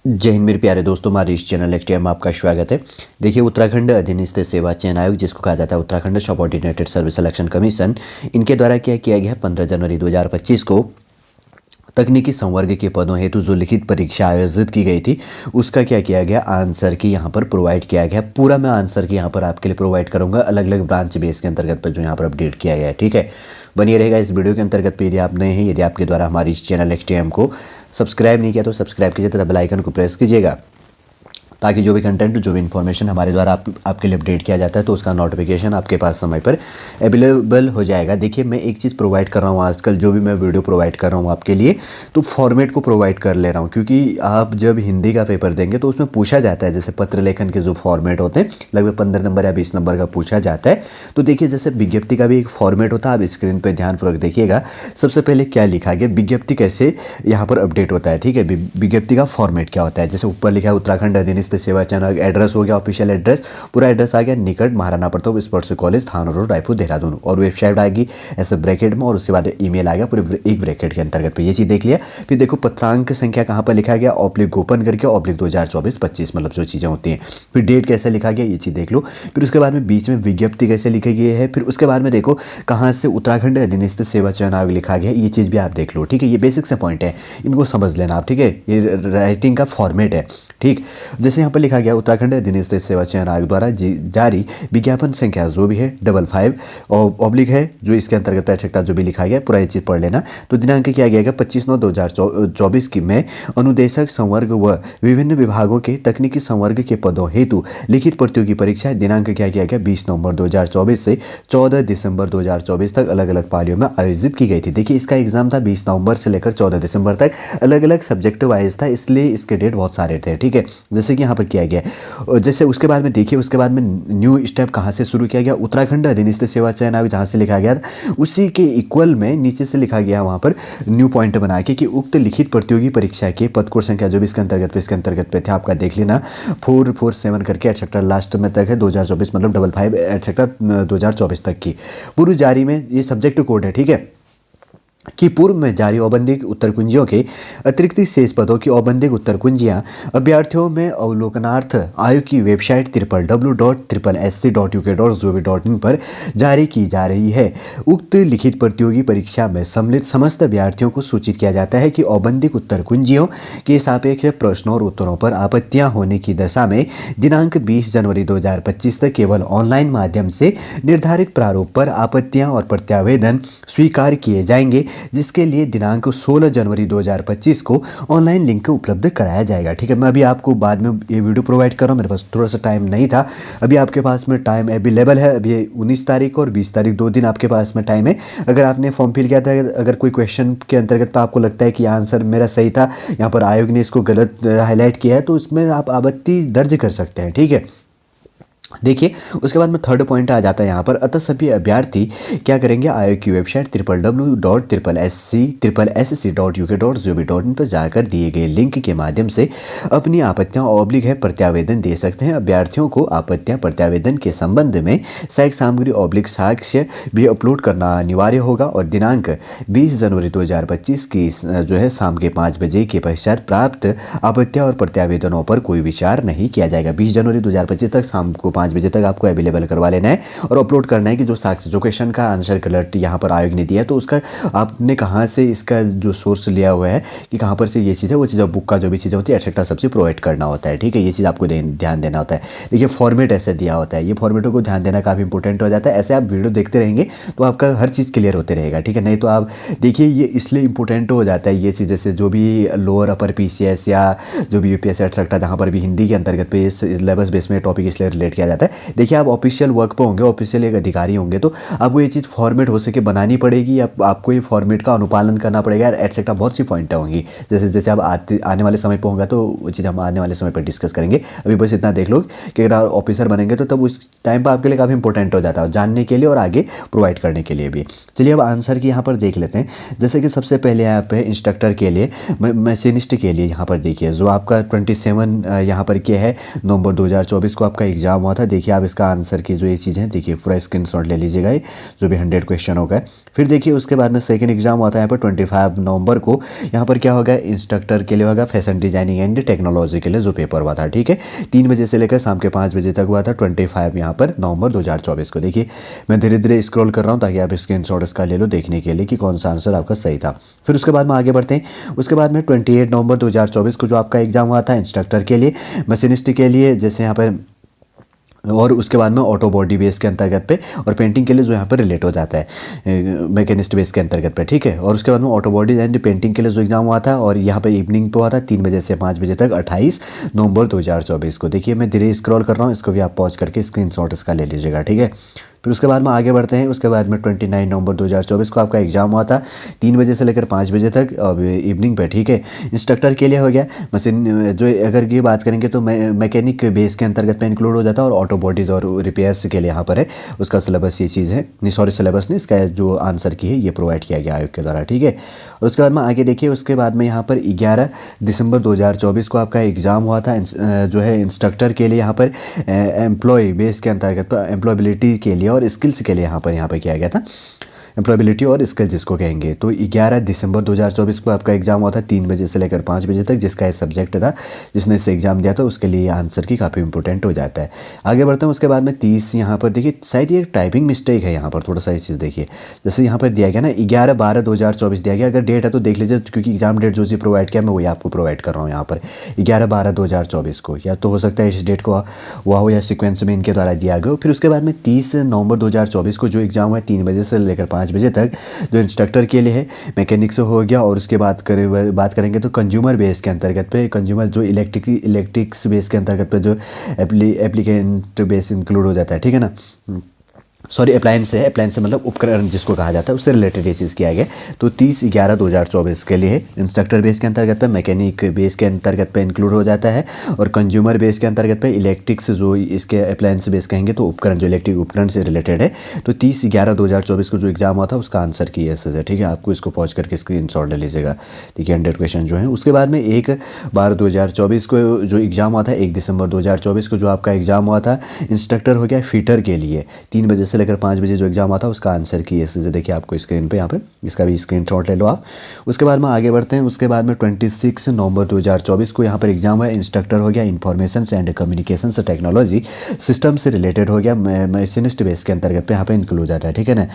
जय हिंद मेरे प्यारे दोस्तों, हमारे इस चैनल एक्टिया में आपका स्वागत है। देखिए, उत्तराखंड अधीनस्थ सेवा चयन आयोग, जिसको कहा जाता है Uttarakhand subordinated service selection commission, इनके द्वारा क्या किया गया है 15 जनवरी 2025 को तकनीकी संवर्ग के पदों हेतु जो लिखित परीक्षा आयोजित की गई थी उसका क्या किया गया, आंसर की यहाँ पर प्रोवाइड किया गया। पूरा मैं आंसर की यहाँ पर आपके लिए प्रोवाइड करूँगा, अलग अलग ब्रांच बेस के अंतर्गत पर जो यहाँ पर अपडेट किया गया है। ठीक है, बनिए रहेगा इस वीडियो के अंतर्गत पे। यदि आप नए हैं, यदि आपके द्वारा हमारी इस चैनल एक्सटीएम को सब्सक्राइब नहीं किया तो सब्सक्राइब कीजिए तथा बेल आइकन को प्रेस कीजिएगा, ताकि जो भी कंटेंट, जो भी इन्फॉर्मेशन हमारे द्वारा आपके लिए अपडेट किया जाता है तो उसका नोटिफिकेशन आपके पास समय पर अवेलेबल हो जाएगा। देखिए, मैं एक चीज़ प्रोवाइड कर रहा हूँ आजकल, जो भी मैं वीडियो प्रोवाइड कर रहा हूँ आपके लिए, तो फॉर्मेट को प्रोवाइड कर ले रहा हूँ, क्योंकि आप जब हिंदी का पेपर देंगे तो उसमें पूछा जाता है, जैसे पत्र लेखन के जो फॉर्मेट होते हैं लगभग 15 नंबर या 20 नंबर का पूछा जाता है। तो देखिए, जैसे विज्ञप्ति का भी एक फॉर्मेट होता है, आप स्क्रीन पर ध्यानपूर्वक देखिएगा। सबसे पहले क्या लिखा गया, विज्ञप्ति कैसे यहाँ पर अपडेट होता है। ठीक है, विज्ञप्ति का फॉर्मेट क्या होता है, जैसे ऊपर लिखा है उत्तराखंड अधीनस्थ सेवा चयन, एड्रेस हो गया ऑफिशियल एड्रेस, पूरा एड्रेस आ गया, निकट महाराणा प्रताप स्पोर्ट्स कॉलेज, थाना रोड, रायपुर, देहरादून, और वेबसाइट आएगी ऐसे ब्रैकेट में, और उसके बाद ईमेल आ गया पूरे एक ब्रैकेट के अंतर्गत पे। ये चीज़ देख लिया। फिर देखो पत्रांक संख्या कहाँ पर लिखा गया, ऑब्लिक ओपन करके ऑब्लिक 2024-25, मतलब जो चीज़ें होती हैं। फिर डेट कैसे लिखा गया, ये चीज़ देख लो। फिर उसके बाद में बीच में विज्ञप्ति कैसे लिखी गई है। फिर उसके बाद में देखो कहाँ से उत्तराखंड अधीनस्थ सेवा चयन आयोग लिखा गया है, ये चीज़ भी आप देख लो। ठीक है, ये बेसिक से पॉइंट है, इनको समझ लेना आप। ठीक है, ये राइटिंग का फॉर्मेट है। ठीक, जैसे यहाँ पर लिखा गया उत्तराखंड अधीनस्थ सेवा चयन आयोग द्वारा जारी विज्ञापन संख्या जो भी है 55 और ऑब्लिक है, जो इसके अंतर्गत पैटर्न जो भी लिखा गया, पूरा ये चीज़ पढ़ लेना। तो दिनांक क्या गया 25/9/2024 की में अनुदेशक संवर्ग व विभिन्न विभागों के तकनीकी संवर्ग के पदों हेतु लिखित प्रतियोगी परीक्षाएं दिनांक क्या किया गया 20 नवंबर 2024 से 14 दिसंबर 2024 तक अलग अलग पालियों में आयोजित की गई थी। देखिए, इसका एग्जाम था 20 नवंबर से लेकर 14 दिसंबर तक, अलग अलग सब्जेक्ट वाइज था, इसलिए इसके डेट बहुत सारे थे। ठीक है, जैसे कि यहाँ पर किया गया। और जैसे उसके बाद में देखिए, उसके बाद में न्यू स्टेप कहाँ से शुरू किया गया, उत्तराखंड अधीनस्थ सेवा चयन आयोग जहाँ से लिखा गया था उसी के इक्वल में नीचे से लिखा गया वहाँ पर न्यू पॉइंट बना के कि उक्त लिखित प्रतियोगी परीक्षा के पद कोड संख्या जो भी इसके अंतर्गत पे थे, आपका देख लेना 447 करके एटसेट्रा लास्ट में तक है 2024, मतलब 55 एटसेट्रा 2024 तक की पूर्व जारी में ये सब्जेक्ट कोड है। ठीक है, कि पूर्व में जारी औबंदिक उत्तर कुंजियों के अतिरिक्त शेष पदों की औबंदिक उत्तर कुंजियाँ अभ्यर्थियों में अवलोकनार्थ आयोग की वेबसाइट www.sc.uk.gov.in पर जारी की जा रही है। उक्त लिखित प्रतियोगी परीक्षा में सम्मिलित समस्त अभ्यर्थियों को सूचित किया जाता है कि औबंदिक उत्तर कुंजियों के सापेक्ष प्रश्नों और उत्तरों पर आपत्तियां होने की दशा में दिनांक 20 जनवरी 2025 तक केवल ऑनलाइन माध्यम से निर्धारित प्रारूप पर आपत्तियां और प्रत्यावेदन स्वीकार किए जाएंगे, जिसके लिए दिनांक 16 जनवरी 2025 को ऑनलाइन लिंक उपलब्ध कराया जाएगा। ठीक है, मैं अभी आपको बाद में ये वीडियो प्रोवाइड कर रहा हूँ, मेरे पास थोड़ा सा टाइम नहीं था, अभी आपके पास में टाइम अवेलेबल है। अभी 19 तारीख और 20 तारीख 2 दिन आपके पास में टाइम है। अगर आपने फॉर्म फिल किया था, अगर कोई क्वेश्चन के अंतर्गत पर आपको लगता है कि आंसर मेरा सही था, यहाँ पर आयोग ने इसको गलत हाईलाइट किया है, तो उसमें आप आपत्ति दर्ज कर सकते हैं। ठीक है, देखिए, उसके बाद में थर्ड पॉइंट आ जाता है यहाँ पर। अतः सभी अभ्यर्थी क्या करेंगे, आयोग की वेबसाइट www.sc.uk.gov.in पर जाकर दिए गए लिंक के माध्यम से अपनी आपत्तियां ऑब्लिक है प्रत्यावेदन दे सकते हैं। अभ्यर्थियों को आपत्तियां प्रत्यावेदन के संबंध में सहायक सामग्री ऑब्लिक साक्ष्य भी अपलोड करना अनिवार्य होगा, और दिनांक 20 जनवरी 2025 की जो है शाम के 5 बजे के पश्चात प्राप्त आपत्तियां और प्रत्यावेदनों पर कोई विचार नहीं किया जाएगा। 20 जनवरी 2025 तक शाम को 5 बजे तक आपको अवेलेबल करवा लेना है और अपलोड करना है कि जो साक्ष्य, जो क्वेश्चन का आंसर कलर यहाँ पर आयोग ने दिया है, तो उसका आपने कहाँ से इसका जो सोर्स लिया हुआ है कि कहाँ पर से ये चीज़ है, वो चीज़ बुक का जो भी चीज़ें होती है एक्सेट्रा सबसे प्रोवाइड करना होता है। ठीक है, ये चीज़ आपको ध्यान देना होता है। देखिए, फॉर्मेट ऐसे दिया होता है, ये फॉर्मेटों को ध्यान देना काफ़ी इंपॉर्टेंट हो जाता है। ऐसे आप वीडियो देखते रहेंगे तो आपका हर चीज़ क्लियर होते रहेगा। ठीक है, नहीं तो आप देखिए, ये इसलिए इंपॉर्टेंट हो जाता है ये चीज़, जैसे जो भी लोअर अपर PCS या जो भी UPS एक्सेट्रा जहाँ पर भी हिंदी के अंतर्गत पे सिलेबस बेस में टॉपिक इसलिए रिलेट किया जाता है। देखिए, आप ऑफिशियल वर्क पे होंगे, ऑफिशियल एक अधिकारी होंगे, तो आपको ये चीज़ फॉर्मेट हो सके बनानी पड़ेगी, या आपको ये फॉर्मेट का अनुपालन करना पड़ेगा एटसेट्रा। बहुत सी पॉइंटें होंगी, जैसे जैसे आप आने वाले समय पर होगा तो वो चीज़ हम आने वाले समय पर डिस्कस करेंगे। अभी बस इतना देख लो कि अगर आप ऑफिसर बनेंगे तो तब उस टाइम पर आपके लिए काफ़ी इंपॉर्टेंट हो जाता है, जानने के लिए और आगे प्रोवाइड करने के लिए भी। चलिए, अब आंसर की यहाँ पर देख लेते हैं। जैसे कि सबसे पहले यहाँ पे इंस्ट्रक्टर के लिए, मशीनिस्ट के लिए यहाँ पर देखिए, जो आपका 27 यहाँ पर क्या है नवंबर 2024 को आपका एग्जाम हुआ था, था। देखिए आप इसका आंसर की जो ये चीज़ है, देखिए पूरा स्क्रीनशॉट ले लीजिएगा, ये जो भी 100 क्वेश्चन होगा। फिर देखिए उसके बाद में सेकंड एग्जाम होता है यहाँ पर 25 नवंबर को। यहाँ पर क्या होगा, इंस्ट्रक्टर के लिए होगा, फैशन डिजाइनिंग एंड टेक्नोलॉजी के लिए जो पेपर हुआ था, ठीक है, 3 बजे से लेकर शाम के 5 बजे तक हुआ था, 25 यहाँ पर नवंबर 2024 को। देखिए मैं धीरे धीरे स्क्रॉल कर रहा हूँ ताकि आप स्क्रीनशॉट इसका ले लो देखने के लिए कि कौन सा आंसर आपका सही था। फिर उसके बाद में आगे बढ़ते हैं। उसके बाद में 28 नवंबर 2024 को जो आपका एग्जाम हुआ था इंस्ट्रक्टर के लिए, मशीनिस्ट के लिए, जैसे यहाँ पर, और उसके बाद में ऑटो बॉडी बेस के अंतर्गत पे, और पेंटिंग के लिए जो यहाँ पर रिलेट हो जाता है मैकेनिस्ट बेस के अंतर्गत पे, ठीक है। और उसके बाद में ऑटो बॉडी एंड पेंटिंग के लिए जो एग्जाम हुआ था, और यहाँ पर इवनिंग पे हुआ था 3 बजे से 5 बजे तक, 28 नवंबर 2024 को। देखिए मैं धीरे स्क्रॉल कर रहा हूँ, इसको भी आप पॉज करके स्क्रीनशॉट इसका ले लीजिएगा, ठीक है। फिर उसके बाद में आगे बढ़ते हैं। उसके बाद में 29 नवंबर 2024 को आपका एग्जाम हुआ था, 3 बजे से लेकर 5 बजे तक इवनिंग पे, ठीक है। इंस्ट्रक्टर के लिए हो गया, मशीन जो अगर ये बात करेंगे तो मैकेनिक बेस के अंतर्गत में इंक्लूड हो जाता है, और ऑटो बॉडीज़ और रिपेयर्स के लिए यहाँ पर है उसका सिलेबस, ये चीज़ है नहीं, सॉरी सिलेबस नहीं, इसका जो आंसर की है ये प्रोवाइड किया गया आयोग के द्वारा, ठीक है। और उसके बाद में आगे देखिए, उसके बाद में यहाँ पर 11 दिसंबर 2024 को आपका एग्ज़ाम हुआ था जो है इंस्ट्रक्टर के लिए, यहाँ पर एम्प्लॉय बेस के अंतर्गत एम्प्लॉयबिलिटी के लिए और स्किल्स के लिए यहाँ पर किया गया था, एम्प्लॉयबिलिटी और स्किल जिसको कहेंगे। तो 11 दिसंबर 2024 को आपका एग्जाम हुआ था 3 बजे से लेकर 5 बजे तक, जिसका एक सब्जेक्ट था, जिसने इसे एग्जाम दिया था उसके लिए आंसर की काफ़ी इंपॉर्टेंट हो जाता है। आगे बढ़ते हैं। उसके बाद में 30 यहाँ पर देखिए, शायद ये टाइपिंग मिस्टेक है यहाँ पर, थोड़ा सा ये चीज़ देखिए, जैसे यहाँ पर दिया गया ना 11/12/2024 दिया गया, अगर डेट है तो देख लीजिए, क्योंकि एग्जाम डेट जो चीज़ प्रोवाइड किया मैं वही आपको प्रोवाइड कर रहा हूँ यहाँ पर 11/12/2024 को, या तो हो सकता है इस डेट को हुआ हो या सिक्वेंस में इनके द्वारा दिया गया हो। फिर उसके बाद में 30 नवंबर 2024 को जो एग्जाम हुआ है 3 बजे से लेकर 5 बजे तक, जो इंस्ट्रक्टर के लिए है, मैकेनिक्स हो गया। और उसके बात करेंगे तो कंज्यूमर बेस के अंतर्गत पे, कंज्यूमर जो इलेक्ट्रिक्स बेस के अंतर्गत पे जो एप्लीकेंट बेस इंक्लूड हो जाता है, ठीक है ना, सॉरी अप्लायंस है, अप्लायंस मतलब उपकरण जिसको कहा जाता है, उससे रिलेटेड ये चीज़ किया गया। तो 30/11/2024 के लिए इंस्ट्रक्टर बेस के अंतर्गत पे, मैकेनिक बेस के अंतर्गत पे इंक्लूड हो जाता है, और कंज्यूमर बेस के अंतर्गत पे इलेक्ट्रिक्स जो इसके अप्लायंस बेस कहेंगे तो उपकरण जो इलेक्ट्रिक उपकरण से रिलेटेड है। तो 30/11/2024 को जो एग्जाम हुआ था उसका आंसर की एस है, ठीक है। आपको इसको पॉज करके स्क्रीन शॉट ले लीजिएगा, देखिए 100 क्वेश्चन जो है। उसके बाद में 1/12/2024 को जो एग्जाम हुआ था, 1 दिसंबर 2024 को जो आपका एग्जाम हुआ था इंस्ट्रक्टर हो गया फिटर के लिए, 3 बजे से लेकर 5 बजे जो एग्जाम आता है उसका आंसर की ऐसे से देखिए आपको स्क्रीन पे, यहाँ पे इसका भी स्क्रीनशॉट ले लो आप। उसके बाद में आगे बढ़ते हैं। उसके बाद में 26 नवंबर 2024 को यहाँ पर एग्जाम है, इंस्ट्रक्टर हो गया information and communication technology system से रिलेटेड हो गया, मशीनिस्ट बेस के अंतर्गत पे यहाँ पे इंक्लूड हो जाता है, ठीक है ना,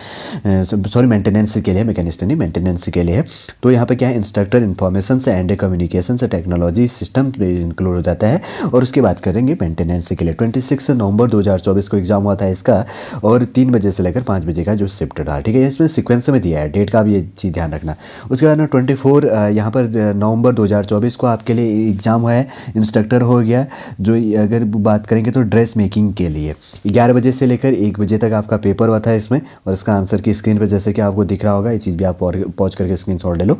सॉरी मेंटेनेंस के लिए, मैकेनिस्ट नहीं, मेंटेनेंस के लिए है। तो यहाँ पे क्या है, instructor information and communication technology system include हो जाता है। और उसकी बात करेंगे मेंटेनेंस के लिए, 26 नवंबर 2024 को एग्जाम हुआ था इसका, और 3 बजे से लेकर 5 बजे का जो शिफ्ट था, ठीक है। इसमें सीक्वेंस में दिया है, डेट का भी ये चीज़ ध्यान रखना। उसके बाद में 24 यहाँ पर नवंबर 2024 को आपके लिए एग्ज़ाम है, इंस्ट्रक्टर हो गया, जो अगर बात करेंगे तो ड्रेस मेकिंग के लिए 11 बजे से लेकर 1 बजे तक आपका पेपर हुआ था इसमें, और इसका आंसर की स्क्रीन पर जैसे कि आपको दिख रहा होगा, ये चीज़ भी आप पॉज करके स्क्रीनशॉट ले लो।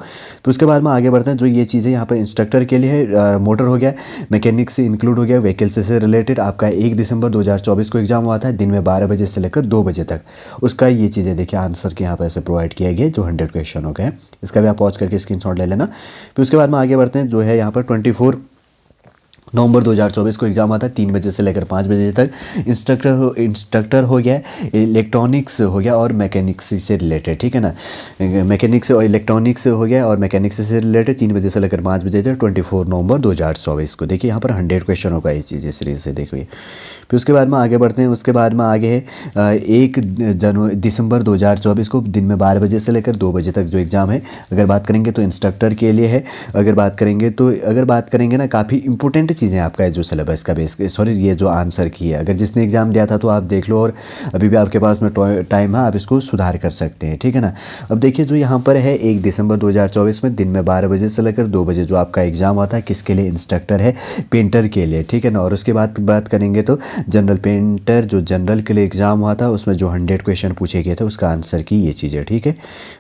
तो उसके बाद में आगे बढ़ते हैं। जो ये चीज़ें यहाँ पर इंस्ट्रक्टर के लिए है, मोटर हो गया, मैकेनिक से इंक्लूड हो गया, व्हीकल से रिलेटेड आपका 1 दिसंबर 2024 को एग्जाम हुआ था, दिन में 12 बजे से लेकर 2 बजे तक, उसका ये चीज़ें देखिए आंसर के यहाँ पर ऐसे प्रोवाइड किया गया जो 100 क्वेश्चन हो गए, इसका भी आप पॉज करके स्क्रीनशॉट ले लेना। फिर उसके बाद में आगे बढ़ते हैं। जो है यहाँ पर 24 नवंबर 2024 को एग्जाम आता है, 3 बजे से लेकर 5 बजे तक, इंस्ट्रक्टर हो गया, इलेक्ट्रॉनिक्स हो गया और मैकेनिक्स से रिलेटेड, ठीक है ना, मैकेनिक्स और इलेक्ट्रॉनिक्स हो गया और मैकेनिक्स से रिलेटेड 3 बजे से लेकर 5 बजे तक 24 नवंबर 2024 को। देखिए यहाँ पर 100 क्वेश्चन होगा इस चीज़ सीरीज से, देखिए। फिर उसके बाद में आगे बढ़ते हैं। उसके बाद में आगे है 1 दिसंबर 2024 को दिन में 12 बजे से लेकर 2 बजे तक जो एग्ज़ाम है, अगर बात करेंगे तो इंस्ट्रक्टर के लिए है। अगर बात करेंगे ना, काफ़ी इंपॉर्टेंट चीज़ें आपका है जो सिलेबस का बेस, सॉरी ये जो आंसर की है, अगर जिसने एग्ज़ाम दिया था तो आप देख लो, और अभी भी आपके पास में टाइम है, आप इसको सुधार कर सकते हैं, ठीक है ना। अब देखिए जो यहाँ पर है 1 दिसंबर 2024 में दिन में 12 बजे से लेकर 2 बजे जो आपका एग्ज़ाम हुआ था, किसके लिए, इंस्ट्रक्टर है, पेंटर के लिए, ठीक है ना। और उसके बाद बात करेंगे तो जनरल पेंटर, जो जनरल के लिए एग्ज़ाम हुआ था, उसमें जो 100 क्वेश्चन पूछे गए थे उसका आंसर की ये चीज़ है, ठीक है।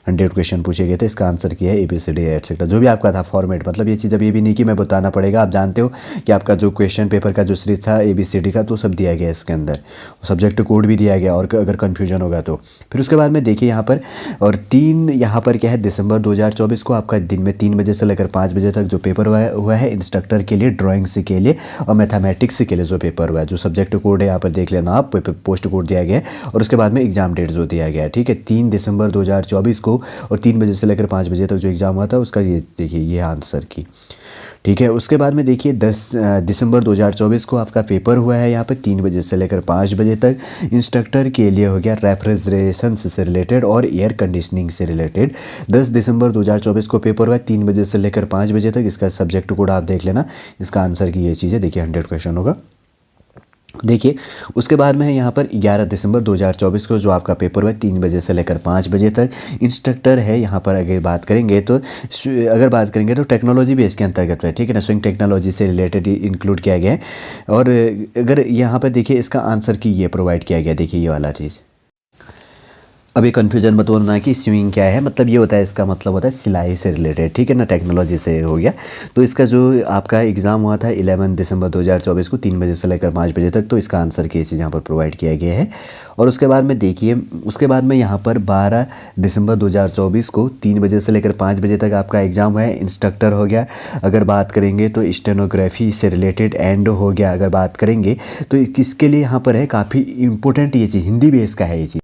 100 क्वेश्चन पूछे गए थे, इसका आंसर किया है ABCD एटसेट्रा, जो भी आपका था फॉर्मेट, मतलब ये चीज़ अब ये भी नहीं कि मैं बताना पड़ेगा, आप जानते हो कि कि आपका जो क्वेश्चन पेपर का जो सीरीज था ABCD का तो सब दिया गया इसके अंदर, सब्जेक्ट कोड भी दिया गया, और अगर कन्फ्यूजन होगा तो। फिर उसके बाद में देखिए यहाँ पर, और 3 यहाँ पर क्या है, दिसंबर 2024 को आपका दिन में 3 बजे से लेकर 5 बजे तक जो पेपर हुआ है इंस्ट्रक्टर के लिए, ड्राइंग्स के लिए और मैथमेटिक्स के लिए जो पेपर हुआ है, जो सब्जेक्ट कोड है यहाँ पर देख लेना आप, पोस्ट कोड दिया गया है, और उसके बाद में एग्जाम डेट जो दिया गया है, ठीक है, 3 दिसंबर 2024 को, और 3 बजे से लेकर 5 बजे तक जो एग्ज़ाम हुआ था उसका ये देखिए ये आंसर की, ठीक है। उसके बाद में देखिए 10 दिसंबर 2024 को आपका पेपर हुआ है यहाँ पे 3 बजे से लेकर 5 बजे तक, इंस्ट्रक्टर के लिए हो गया रेफ्रिजरेशन से रिलेटेड और एयर कंडीशनिंग से रिलेटेड। 10 दिसंबर 2024 को पेपर हुआ है 3 बजे से लेकर 5 बजे तक, इसका सब्जेक्ट कोड आप देख लेना, इसका आंसर की ये चीज़ है, देखिए 100 क्वेश्चन होगा। देखिए उसके बाद में है यहाँ पर 11 दिसंबर 2024 को जो आपका पेपर हुआ है 3 बजे से लेकर 5 बजे तक, इंस्ट्रक्टर है यहाँ पर। अगर बात करेंगे तो टेक्नोलॉजी भी इसके अंतर्गत है, ठीक है ना, स्विंग टेक्नोलॉजी से रिलेटेड इंक्लूड किया गया है। और अगर यहाँ पर देखिए इसका आंसर की ये प्रोवाइड किया गया, देखिए ये वाला चीज़। अभी कन्फ्यूजन मत होना कि स्विंग क्या है, मतलब ये होता है, इसका मतलब होता है सिलाई से रिलेटेड, ठीक है ना, टेक्नोलॉजी से हो गया। तो इसका जो आपका एग्ज़ाम हुआ था 11 दिसंबर 2024 को 3 बजे से लेकर 5 बजे तक, तो इसका आंसर की चीज़ यहाँ पर प्रोवाइड किया गया है। और उसके बाद में देखिए, उसके बाद में यहाँ पर 12 दिसंबर 2024 को 3 बजे से लेकर 5 बजे तक आपका एग्ज़ाम है, इंस्ट्रक्टर हो गया। अगर बात करेंगे तो स्टेनोग्राफी से रिलेटेड एंड हो गया। अगर बात करेंगे तो किसके लिए यहाँ पर है, काफ़ी इंपॉर्टेंट ये चीज़, हिंदी बेस का है ये चीज़,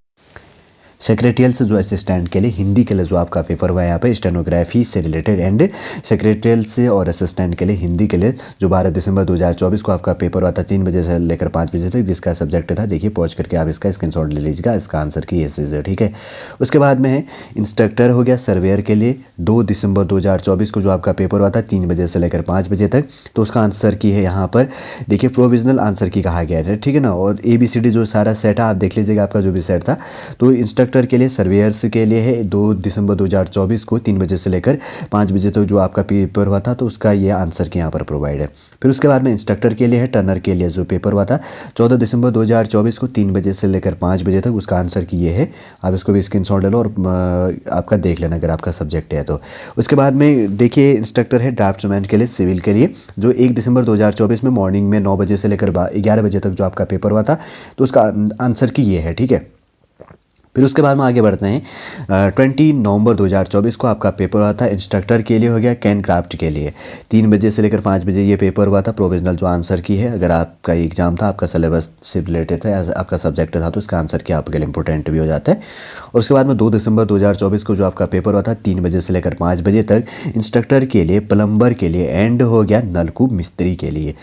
सेक्रेटरियल से जो असिस्टेंट के लिए, हिंदी के लिए जो आपका पेपर हुआ है यहाँ पे स्टेनोग्राफी से रिलेटेड एंड सेक्रेटरियल से और असिस्टेंट के लिए, हिंदी के लिए, जो 12 दिसंबर 2024 को आपका पेपर हुआ था 3 बजे से लेकर 5 बजे तक, जिसका सब्जेक्ट था, देखिए पहुँच करके आप इसका स्क्रीनशॉट ले लीजिएगा, इसका आंसर की ये चीज़ है, ठीक है। उसके बाद में है इंस्ट्रक्टर हो गया सर्वेयर के लिए, 2 दिसंबर 2024 को जो आपका पेपर हुआ था 3 बजे से लेकर 5 बजे तक, तो उसका आंसर की है यहाँ पर देखिए प्रोविजनल आंसर की कहा गया है, ठीक है ना। और ABCD जो सारा सेट है आप देख लीजिएगा, आपका जो भी सेट था, तो इंस्ट्रक्टर के लिए, सर्वेयर्स के लिए है 2 दिसंबर 2024 को 3 बजे से लेकर 5 बजे तक जो आपका पेपर हुआ था, तो उसका ये आंसर के यहाँ पर प्रोवाइड है। फिर उसके बाद में इंस्ट्रक्टर के लिए है, टर्नर के लिए जो पेपर हुआ था 14 दिसंबर 2024 को 3 बजे से लेकर 5 बजे तक, उसका आंसर की ये है। आप इसको भी स्क्रीनशॉट ले लो और आपका देख लेना अगर आपका सब्जेक्ट है तो। उसके बाद में देखिए इंस्ट्रक्टर है ड्राफ्ट्समैन के लिए, सिविल के लिए, जो 1 दिसंबर 2024 में मॉर्निंग में 9 बजे से लेकर 11 बजे तक जो आपका पेपर हुआ था, तो उसका आंसर की ये है, ठीक है। फिर उसके बाद में आगे बढ़ते हैं, 20 नवंबर 2024 को आपका पेपर हुआ था, इंस्ट्रक्टर के लिए हो गया, कैन क्राफ्ट के लिए, 3 बजे से लेकर 5 बजे ये पेपर हुआ था। प्रोविजनल जो आंसर की है, अगर आपका एग्जाम था, आपका सिलेबस से रिलेटेड था, आपका सब्जेक्ट था, तो इसका आंसर की आपके लिए इंपॉर्टेंट भी हो जाता है। और उसके बाद में 2 दिसंबर 2024 को जो आपका पेपर हुआ था 3 बजे से लेकर 5 बजे तक, इंस्ट्रक्टर के लिए, प्लम्बर के लिए एंड हो गया नलकूप मिस्त्री के लिए।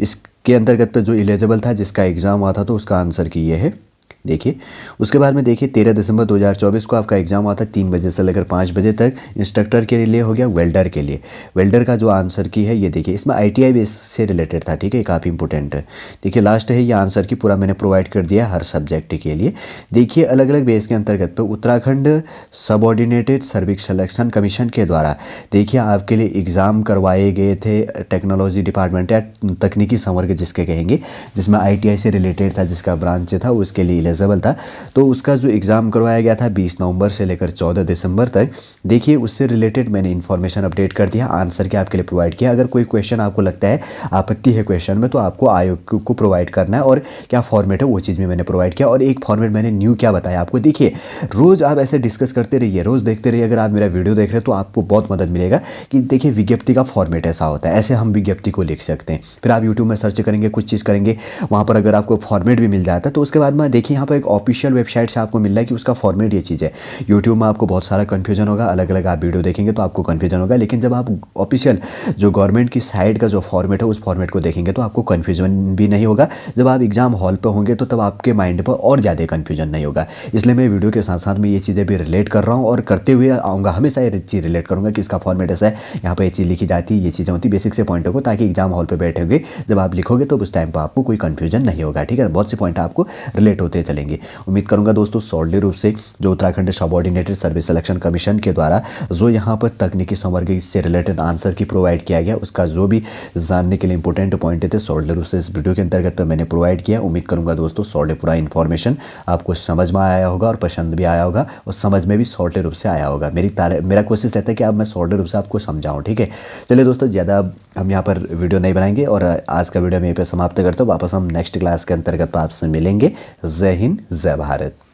इसके अंतर्गत जो एलिजिबल था, जिसका एग्ज़ाम हुआ था, तो उसका आंसर की ये है, देखिए। उसके बाद में देखिए 13 दिसंबर 2024 को आपका एग्जाम हुआ था 3 बजे से लेकर 5 बजे तक, इंस्ट्रक्टर के लिए हो गया, वेल्डर के लिए, वेल्डर का जो आंसर की है ये देखिए, इसमें ITI बेस से रिलेटेड था, ठीक है, काफ़ी इंपॉर्टेंट है। देखिए लास्ट है ये आंसर की, पूरा मैंने प्रोवाइड कर दिया हर सब्जेक्ट के लिए। देखिए अलग अलग बेस के अंतर्गत पर Uttarakhand subordinated service selection commission के द्वारा देखिए आपके लिए एग्ज़ाम करवाए गए थे, टेक्नोलॉजी डिपार्टमेंट या तकनीकी संवर्ग जिसके कहेंगे, जिसमें ITI से रिलेटेड था, जिसका ब्रांच था, उसके लिए एलिजिबल था। तो उसका जो एग्ज़ाम करवाया गया था 20 नवंबर से लेकर 14 दिसंबर तक, देखिए उससे रिलेटेड मैंने इन्फॉर्मेशन अपडेट कर दिया, आंसर के आपके लिए प्रोवाइड किया। अगर कोई क्वेश्चन आपको लगता है आपत्ति है क्वेश्चन में, तो आपको आयोग को प्रोवाइड करना है, और क्या फॉर्मेट है वो चीज़ में मैंने प्रोवाइड किया। और एक फॉर्मेट मैंने न्यू क्या बताया आपको, देखिए रोज़ आप ऐसे डिस्कस करते रहिए, रोज़ देखते रहिए। अगर आप मेरा वीडियो देख रहे हैं तो आपको बहुत मदद मिलेगा कि देखिए विज्ञप्ति का फॉर्मेट ऐसा होता है, ऐसे हम विज्ञप्ति को लिख सकते हैं। फिर आप यूट्यूब में सर्च करेंगे, कुछ चीज़ करेंगे, वहाँ पर अगर आपको फॉर्मेट भी मिल जाता है, तो उसके बाद में देखिए यहाँ पर एक ऑफिशियल वेबसाइट से आपको मिल रहा है कि उसका फॉर्मेट ये चीज़ है। यूट्यूब में आपको बहुत सारा कन्फ्यूजन होगा, अलग अलग आप वीडियो देखेंगे तो आपको कन्फ्यूजन होगा, लेकिन जब आप ऑफिशियल जो गवर्नमेंट की साइट का जो फॉर्मेट है उस फॉर्मेट को देखेंगे तो आपको कन्फ्यूजन भी नहीं होगा। जब आप एग्जाम हॉल पर होंगे तो तब आपके माइंड पर और ज़्यादा कन्फ्यूजन नहीं होगा। इसलिए मैं वीडियो के साथ साथ में ये चीज़ें भी रिलेट कर रहा हूँ और करते हुए आऊँगा, हमेशा ये चीज़ रिलेट करूँगा कि इसका फॉर्मेट ऐसा है, यहाँ पर ये चीज़ लिखी जाती है, ये चीज़ें होती बेसिक से पॉइंटों को, ताकि एग्जाम हॉल पर बैठे हुए जब आप लिखोगे तो उस टाइम पर आपको कोई कन्फ्यूजन नहीं होगा, ठीक है। बहुत से पॉइंट आपको रिलेट होते चलेंगे। उम्मीद करूंगा दोस्तों सॉलिडली रूप से जो Uttarakhand subordinated service selection commission के द्वारा जो यहाँ पर तकनीकी संवर्ग से रिलेटेड आंसर की प्रोवाइड किया गया, उसका जो भी जानने के लिए इंपॉर्टेंट पॉइंट थे सॉलिडली रूप से इस वीडियो के अंतर्गत तो मैंने प्रोवाइड किया। उम्मीद करूंगा दोस्तों सॉलिड पूरा इन्फॉर्मेशन आपको समझ में आया होगा और पसंद भी आया होगा और समझ में भी सॉलिड रूप से आया होगा। मेरा कोशिश रहता है कि अब मैं सॉलिड रूप से आपको समझाऊं। ठीक है, चलिए दोस्तों, ज़्यादा हम यहाँ पर वीडियो नहीं बनाएंगे और आज का वीडियो मैं यहीं पर समाप्त करता हूँ। वापस हम नेक्स्ट क्लास के अंतर्गत आपसे मिलेंगे। जय हिंद, जय भारत।